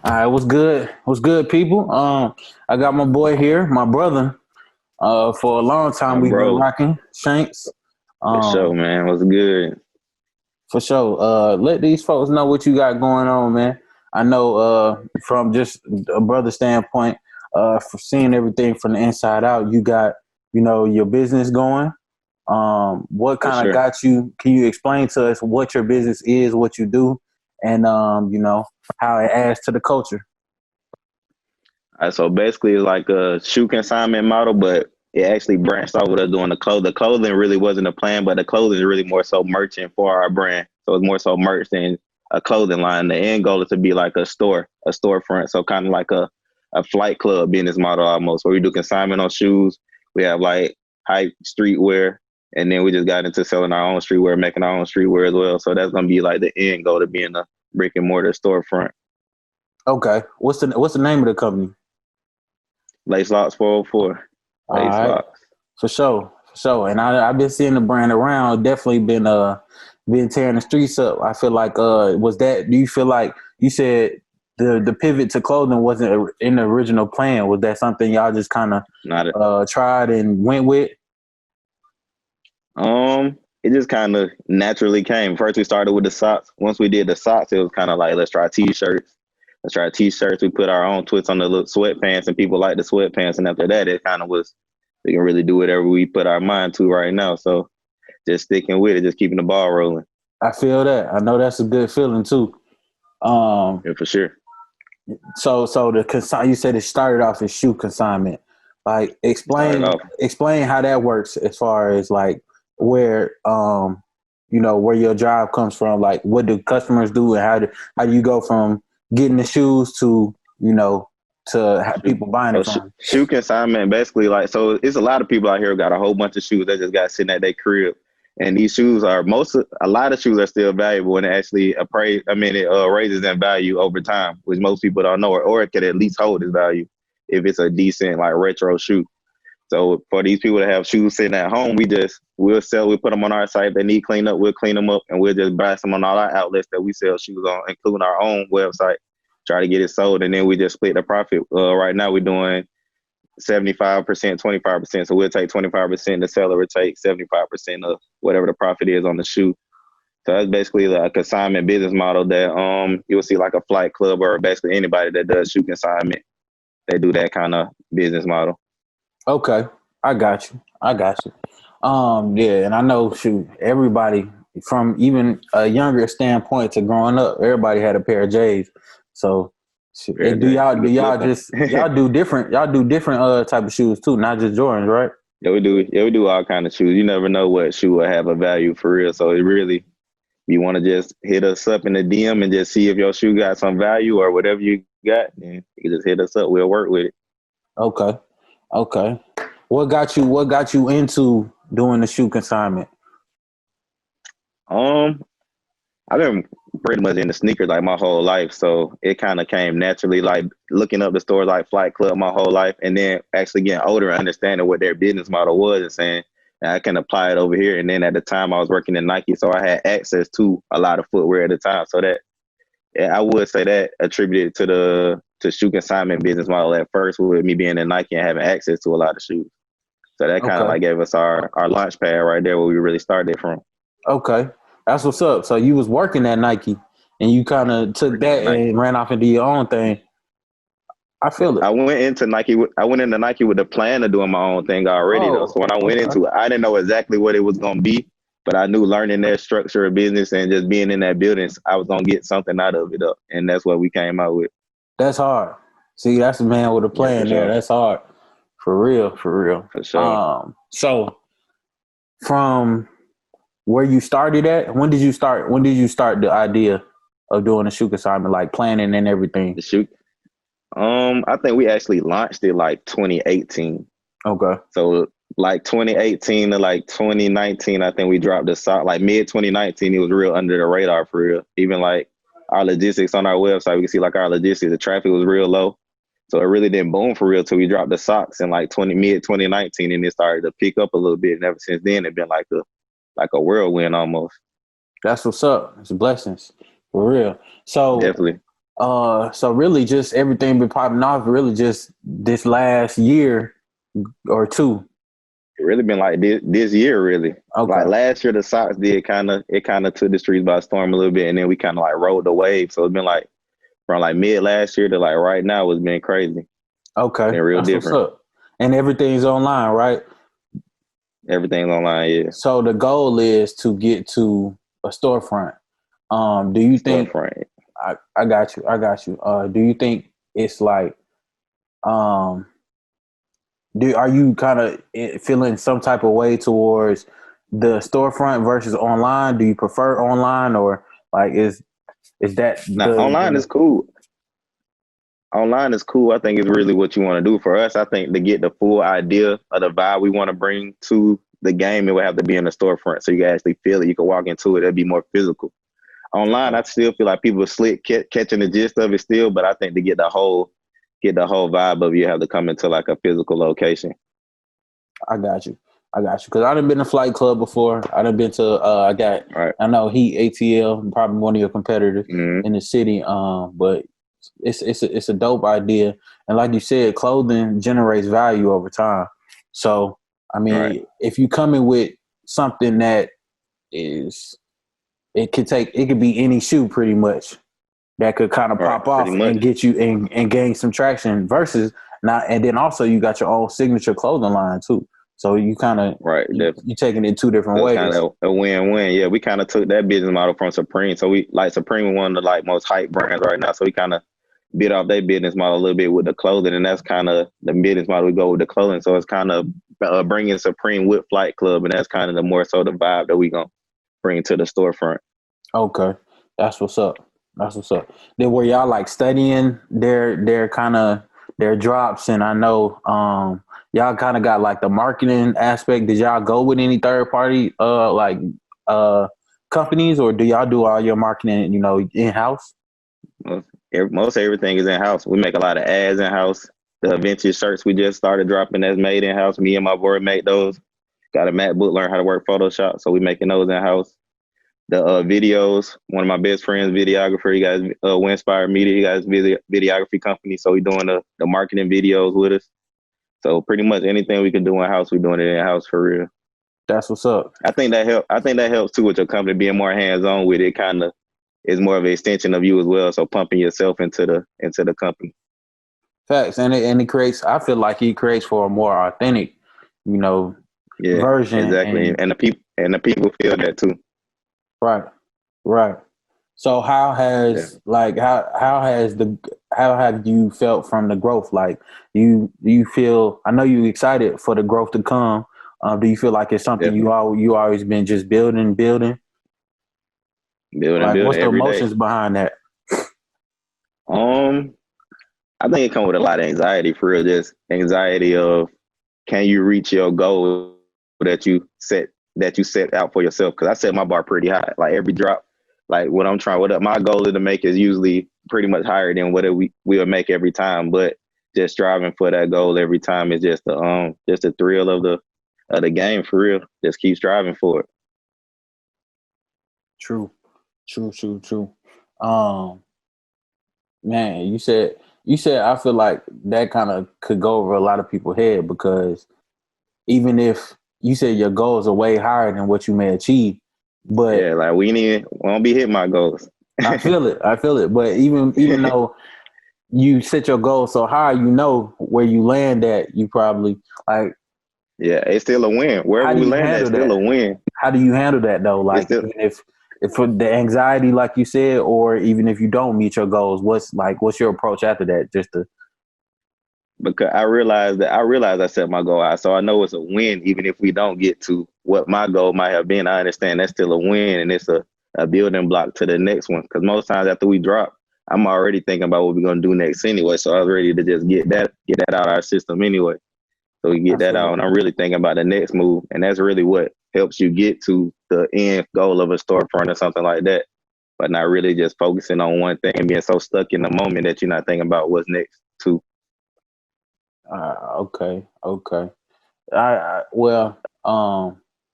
All right, what's good? What's good, people? I got my boy here, my brother. For a long time My we've been bro, rocking Shanks. for sure, Um, man. What's good? for sure. Let these folks know what you got going on, man. I know from just a brother standpoint, for seeing everything from the inside out, you got your business going. What For kind of sure. got you? Can you explain to us what your business is, what you do, and how it adds to the culture? So basically, it's like a shoe consignment model, but it actually branched off with us doing the clothes. The clothing really wasn't a plan, but the clothing is really more so merchant for our brand. So it's more so merch than a clothing line. The end goal is to be like a storefront. So kind of like a flight club business model almost, where we do consignment on shoes. We have like hype streetwear, and then we just got into selling our own streetwear, making our own streetwear as well. So that's gonna be like the end goal to being a brick and mortar storefront. Okay, what's the name of the company? Lacelocks 404. All right, Lacelocks. for sure, for sure. And I've been seeing the brand around. Definitely been tearing the streets up. I feel like was that? Do you feel like you said the pivot to clothing wasn't in the original plan? Was that something y'all just kind of Not a, tried and went with? it just kind of naturally came. First, we started with the socks. Once we did the socks, it was kind of like, let's try t-shirts. Let's try t-shirts. We put our own twist on the little sweatpants, and people like the sweatpants. And after that, it kind of was, we can really do whatever we put our mind to right now. So just sticking with it, just keeping the ball rolling. I feel that. I know that's a good feeling too. Um, Yeah, for sure. so the you said it started off as shoe consignment. Like It started explain off. explain how that works as far as like where where your job comes from. Like what do customers do, and how do you go from getting the shoes to Shoe, people buying it from? shoe consignment, basically, like, so it's a lot of people out here who got a whole bunch of shoes that just got sitting at their crib. And these shoes are a lot of shoes are still valuable, and it actually it raises in value over time, which most people don't know, or it could at least hold its value if it's a decent like retro shoe. So for these people that have shoes sitting at home, we'll put them on our site. If they need clean up, we'll clean them up, and we'll just buy some on all our outlets that we sell shoes on, including our own website. Try to get it sold, and then we just split the profit. Right now, we're doing 75%, 25%. So we'll take 25%. The seller will take 75% of whatever the profit is on the shoe. So that's basically a consignment business model that you'll see like a flight club or basically anybody that does shoe consignment. They do that kind of business model. Okay, I got you. I got you. Yeah, and I know, shoot, everybody from even a younger standpoint to growing up, everybody had a pair of J's. So, shoot, Fair do J. y'all You do can flip y'all them. just y'all do different type of shoes too, not just Jordans, right? Yeah, we do. Yeah, we do all kind of shoes. You never know what shoe will have a value for real. So it really, you want to just hit us up in the DM and just see if your shoe got some value or whatever you got. Then you can just hit us up. We'll work with it. Okay, okay. What got you into doing the shoe consignment? Um, I've been pretty much into sneakers like my whole life, so it kind of came naturally. Like looking up the stores like Flight Club my whole life, and then actually getting older and understanding what their business model was, and saying I can apply it over here. And then at the time, I was working in Nike, so I had access to a lot of footwear at the time. So that, yeah, I would say that attributed to the to shoe consignment business model at first, with me being in Nike and having access to a lot of shoes. So that kind of Okay, like gave us our launch pad right there, where we really started from. okay, that's what's up. So you was working at Nike, and you kind of took Working that at Nike. and ran off into your own thing. I feel it. I went into Nike with the plan of doing my own thing already though. Oh, So when I went okay. into it, I didn't know exactly what it was gonna be, but I knew learning their structure of business and just being in that building, I was gonna get something out of it up, and that's what we came out with. That's hard. See, that's a man with a Yeah, for plan there. sure, That's hard. For real, for real. for sure. So from where you started at, when did you start the idea of doing a shoe consignment, like planning and everything? The shoot. I think we actually launched it like 2018. Okay. So like 2018 to like 2019, I think we dropped the sock. Like mid 2019, it was real under the radar for real. Even like our logistics on our website, we can see like our logistics, the traffic was real low. So it really didn't boom for real till we dropped the socks in like 20 mid 2019, and it started to pick up a little bit. And ever since then, it's been like a whirlwind almost. That's what's up. It's blessings. For real. So Definitely. So really, just everything been popping off. Really, just this last year or two. It really been like this year, really. Like Okay. last year, the Sox did kind of took the streets by storm a little bit, and then we kind of like rode the wave. So it's been like from like mid last year to like right now, it's been crazy. Okay. Been real That's what's different. up. And everything's online, right? Everything's online, yeah. So the goal is to get to a storefront. Do you think Storefront. I got you. I got you. Do you think it's like um are you kind of feeling some type of way towards the storefront versus online? Do you prefer online or like is that Now, online is cool. Online is cool. I think it's really what you want to do. For us, I think to get the full idea of the vibe we want to bring to the game, it would have to be in the storefront so you can actually feel it. You can walk into it. It'd be more physical. Online, I still feel like people are slick catching the gist of it still, but I think to get the whole vibe of it, you have to come into like a physical location. I got you. I got you. Because I done been to Flight Club before. I done been to Right. I know Heat ATL, probably one of your competitors Mm-hmm. in the city. But it's a dope idea. And like you said, clothing generates value over time. So I Right. mean, if you come in with something that is it could be any shoe pretty much that could kind of Right. pop Pretty off much. and get you and gain some traction versus not. And then also you got your own signature clothing line too. So you kind of Right. you taking it two different So it's kind ways. of a win-win. Yeah, we kind of took that business model from Supreme. So we like Supreme, one of the like most hype brands right now. So we kind of bit off their business model a little bit with the clothing, and that's kind of the business model we go with the clothing. So it's kind of bringing Supreme with Flight Club, and that's kind of the more so the vibe that we gonna bring to the storefront. Okay, that's what's up. That's what's up. Then were y'all like studying their kind of their drops, and I know y'all kind of got like the marketing aspect. Did y'all go with any third party uh companies, or do y'all do all your marketing in house? Most everything is in house. We make a lot of ads in house. The vintage shirts we just started dropping that's made in house. Me and my boy make those. Got a MacBook, learn how to work Photoshop, so we making those in house. The videos, one of my best friends, videographer, you guys, Winspire Media, you guys, videography company. So we doing the marketing videos with us. So pretty much anything we can do in house, we doing it in house for real. That's what's up. I think that help. I think that helps too with your company being more hands on with it. Kind of is more of an extension of you as well. So pumping yourself into the company. Facts, and it creates. I feel like it creates for a more authentic, you know, Yeah, version. exactly. And And the people feel that too. right, right. So how Yeah. has like how have you felt from the growth? Like do you feel? I know you excited for the growth to come. Do you feel like it's something Definitely you always been just building? Like building what's the every day. emotions behind that? Um, I think it comes with a lot of anxiety for real. Just anxiety of can you reach your goal that you set out for yourself? Because I set my bar pretty high. Like every drop, like what my goal is to make is usually pretty much higher than what we will make every time. But just striving for that goal every time is just the thrill of the game for real. Just keep striving for it. True, true. Um, Man, you said I feel like that kind of could go over a lot of people's head because even if you said your goals are way higher than what you may achieve, but Yeah, like we won't be hitting my goals. I feel it. I feel it. But even though you set your goals so high, where you land at, you probably like Yeah, it's still a win. how Wherever do we you land at, handle still a that? win. How do you handle that though? It's Like still even if for the anxiety, like you said, or even if you don't meet your goals, what's your approach after that? Just to because I realized I set my goal high, so I know it's a win even if we don't get to what my goal might have been. I understand that's still a win, and it's a building block to the next one. Because most times after we drop, I'm already thinking about what we're gonna do next anyway. So I was ready to just get that out of our system anyway. So we I get that feel out, it. and I'm really thinking about the next move, and that's really what helps you get to the end goal of a storefront or something like that. But not really just focusing on one thing and being so stuck in the moment that you're not thinking about what's next too. Okay. Well,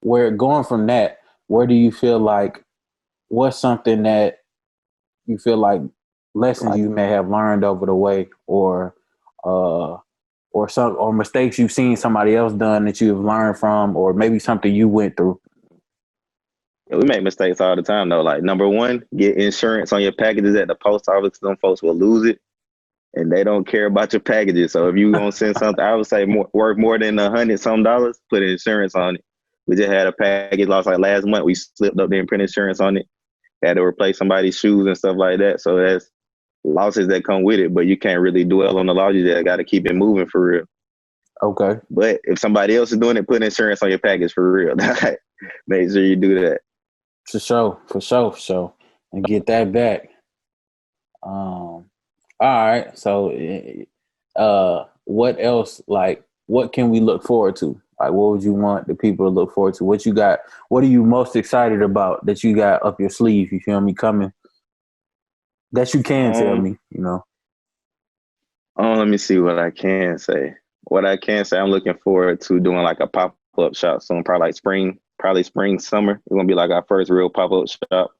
where going from that, where do you feel like what's something that you feel like lessons you may have learned over the way, uh, or mistakes you've seen somebody else done that you've learned from, or maybe something you went through? Yeah, we make mistakes all the time though. Like number one, get insurance on your packages at the post office. Some folks will lose it, and they don't care about your packages. So if you gonna send something, I would say worth more than $100 put insurance on it. We just had a package lost like last month. We slipped up there and put insurance on it. Had to replace somebody's shoes and stuff like that. So that's losses that come with it, but you can't really dwell on the losses. You got to keep it moving for real. Okay. But if somebody else is doing it, put insurance on your package for real. Make sure you do that. For sure. And get that back. All right. So, what else? Like, what can we look forward to? Like, what would you want the people to look forward to? What you got? What are you most excited about that you got up your sleeve? You feel me coming? That you can tell me, you know. Let me see what I can say. What I can say, I'm looking forward to doing like a pop-up shop soon, probably spring, summer. It's gonna be like our first real pop-up shop.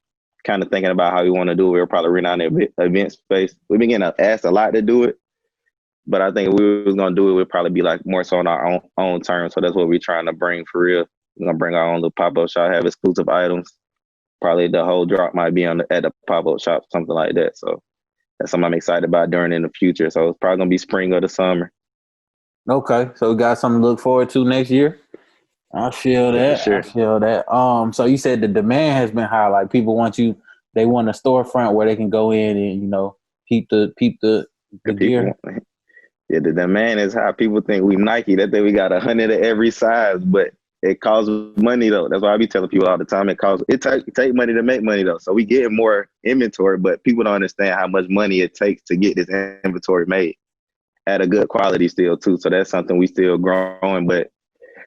Kind of thinking about how we want to do it. We'll probably rent out an event space. We've been getting asked a lot to do it, but I think if we was gonna do it, we'd probably be like more so on our own terms. So that's what we're trying to bring for real. We're gonna bring our own little pop-up shop, have exclusive items. Probably the whole drop might be at the pop-up shop, something like that. So that's something I'm excited about during in the future. So it's probably gonna be spring or the summer. Okay, so we got something to look forward to next year. I feel that. Yeah, for sure. I feel that. So you said the demand has been high. Like people want you. They want a storefront where they can go in and peep the gear. Yeah, the demand is high. People think we Nike. They think we got 100 of every size, but it costs money though. That's why I be telling people all the time. It take money to make money though. So we get more inventory, but people don't understand how much money it takes to get this inventory made at a good quality still too. So that's something we still growing. But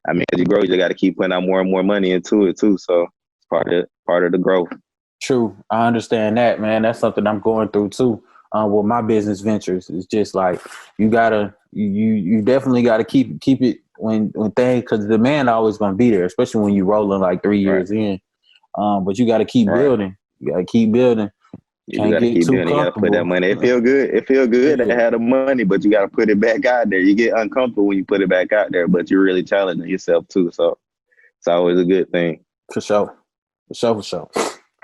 I mean, as you grow, you got to keep putting out more and more money into it too. So it's part of the growth. True, I understand that, man. That's something I'm going through too. With my business ventures, it's just like you definitely gotta keep it when things, because the demand always gonna be there, especially when you rolling like 3 years in. But you gotta keep building. You gotta keep building. You gotta keep doing it. You gotta put that money. It feel good. It feel good to have the money, but you gotta put it back out there. You get uncomfortable when you put it back out there, but you're really challenging yourself too. So it's always a good thing. For sure.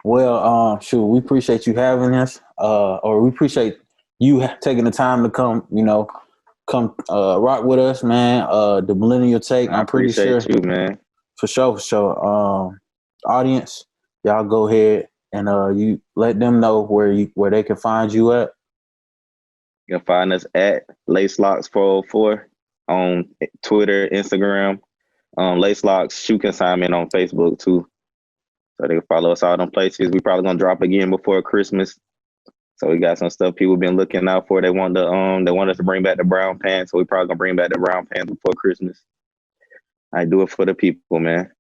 Well, sure. We appreciate you having us, or we appreciate you taking the time to come rock with us, man. The Millennial Take. I'm pretty sure. You, man. For sure. Audience, y'all go ahead and you let them know where they can find you at. You can find us at Lacelocks 404 on Twitter, Instagram. Lacelocks Shoe Consignment on Facebook too. So they can follow us all them places. We probably gonna drop again before Christmas. So we got some stuff people been looking out for. They want us to bring back the brown pants. So we probably gonna bring back the brown pants before Christmas. I do it for the people, man.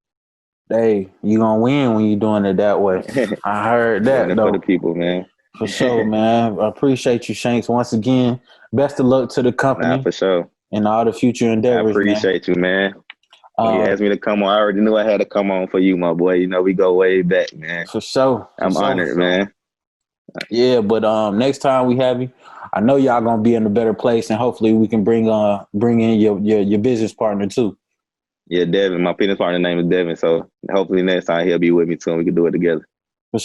Hey, you gonna win when you doing it that way. I heard that though. For the people, man. For sure, man. I appreciate you, Shanks. Once again, best of luck to the company. For sure. And all the future endeavors. I appreciate you, man. When you asked me to come on, I already knew I had to come on for you, my boy. You know, we go way back, man. For sure. I'm honored, man. Yeah, but next time we have you, I know y'all gonna be in a better place, and hopefully we can bring in your business partner too. Yeah, Devin. My business partner name is Devin, so hopefully next time he'll be with me too, and we can do it together. For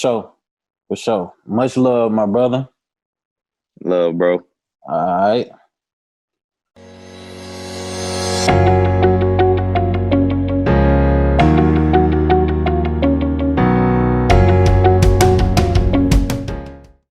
sure. Much love, my brother. Love, bro. All right.